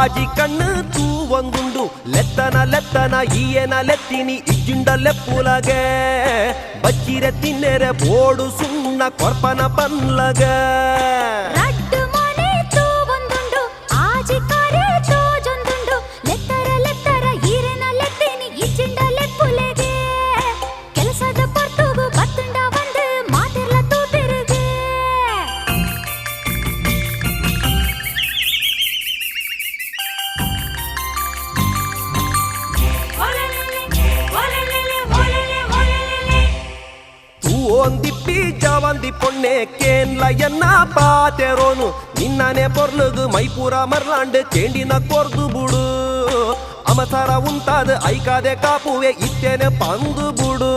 ಆಜಿ ಕಣ್ಣು ತೂವಂದುಂಡು ಲೆತ್ತನ ಈಯನ ಲೆತ್ತಿನಿ ಇಜ್ಜುಂಡಲ್ಲೆಪ್ಪುಲಗೆ ಬಚ್ಚಿರೆ ತಿನ್ನೆರೆ ಬೋಡು ಸುಣ್ಣ ಕೊರ್ಪನ ಪನ್ಲಗ ಒಂದಿಪ್ಪಿ ಜವಂದಿ ಪೊಣ್ಣೆ ಕೇನ್ಲಯನ್ನ ಪಾತೆರೋನು ನಿನ್ನನೆ ಪೊರ್ಲುಗು ಮೈಪೂರ ಮರ್ಲಾಂಡ್ ಕೇಂಡಿನ ಕೊರ್ದು ಬುಡು ಅಮಸರ ಉಂಟಾದ ಐಕಾದೆ ಕಾಪುವೆ ಇತ್ತೇನೆ ಪಂದು ಬುಡು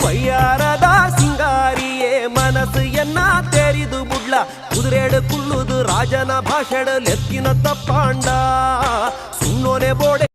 ವಯ್ಯಾರದ ಸಿಂಗಾರಿಯೇ ಮನಸ್ಸು ಎನ್ನ ತೆರಿದು ಬುಡ್ಲ ಕುದುರೆಡು ಕುಳ್ಳುದು ರಾಜನ ಭಾಷೆಡು ಲೆಕ್ಕಿನ ತಪ್ಪಾಂಡ ಸುಣ್ಣೋನೆ ಬೋಡೆ